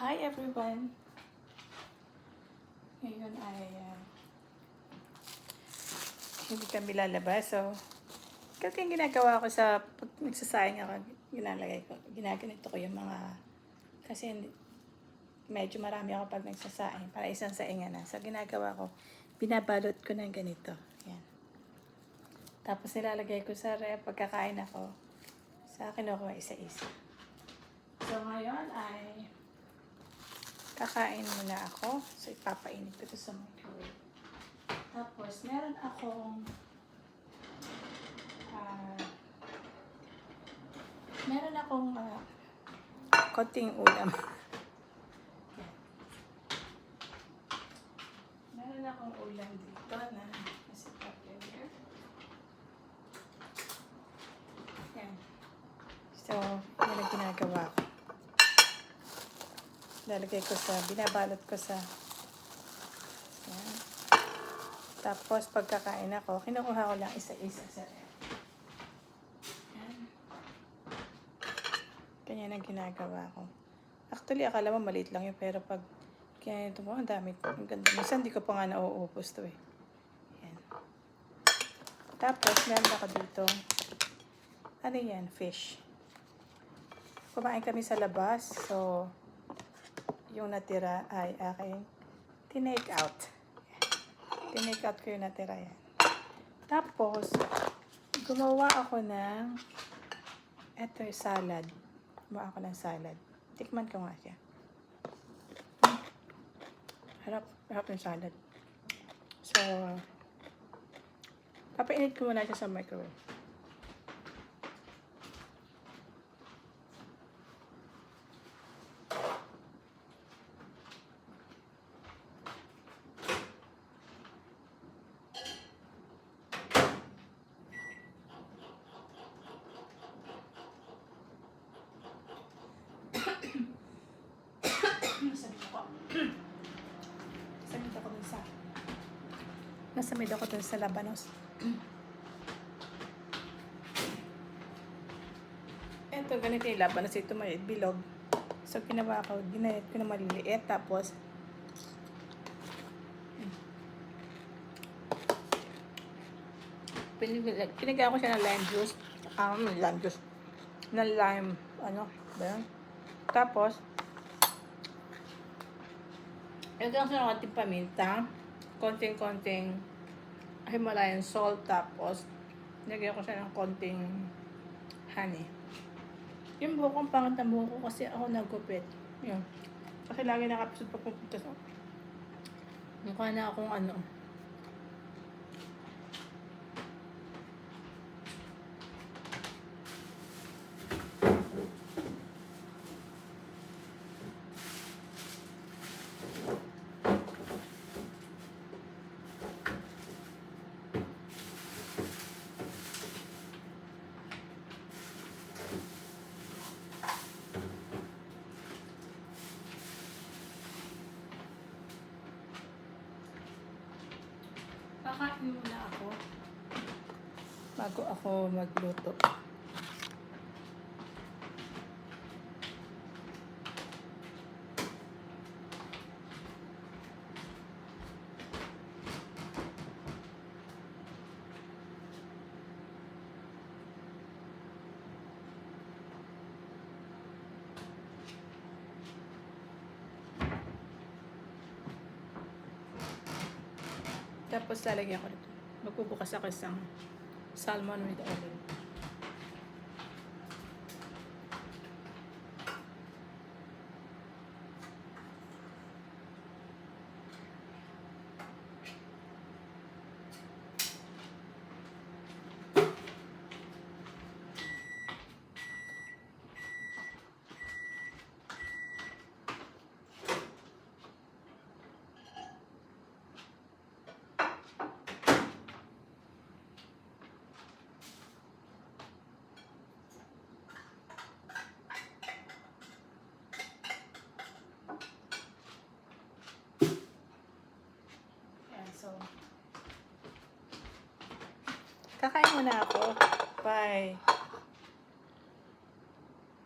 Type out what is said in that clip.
Hi everyone! Ngayon ay hindi kami lalabas. So, kasi yung ginagawa ko sa pag nagsasayang ako, ginaganito ko yung mga, kasi medyo marami ako pag nagsasayang, para isang saingan na. So, ginagawa ko, binabalot ko ng ganito. Yan. Tapos nilalagay ko sa ref, pagkakain ako, sa akin ako isa-isa. So, ngayon ay kakain muna ako. So, ipapainit ko ito sa microwave. Tapos, meron akong konting ulam. Meron akong ulam dito na nasa tupperware. Yan. So, yan ang ginagawa ko. Lalagay ko sa, binabalot ko sa, yan. Tapos, pagkakain ako, kinukuha ko lang isa-isa sa ref. Yan. Ganyan ang ginagawa ko. Actually, akala mo maliit lang yun, pero pag kaya ito mo, ang dami. Ang ganda. Minsan, hindi ko pa nga nauubos to eh. Yan. Tapos, meron ako dito. Ano yan? Fish. Kumain kami sa labas. So, yung natira ay aking tinake out. Tinake out ko yung natira yan. Tapos, gumawa ako ng eto yung salad. Gumawa ako ng salad. Tikman ko nga siya. Harap ng salad. So, papainit ko muna siya sa microwave. Nasa mid ako dun sa labanos. Ito, ganito yung labanos. Ito may bilog. So, ginawa ko, ginayat ko na maliliit. Tapos, pinigyan ko siya ng lime juice. Lime juice. Ng lime, ano, ba yun? Tapos, ilagyan ko siya ng konting paminta. Konting Himalayan salt, tapos nilagyan ko siya ng konting honey. Yung buhok, ang pangit ng buhok ko kasi ako nagupit. Yun. Kasi lagi nakapisod pag pupunta sa mukha na akong ano. Kakain muna ako bago ako magluto. Tapos lalagyan ko nito. Magbubukas ako isang salmon with olive. Kakain muna ako. Bye.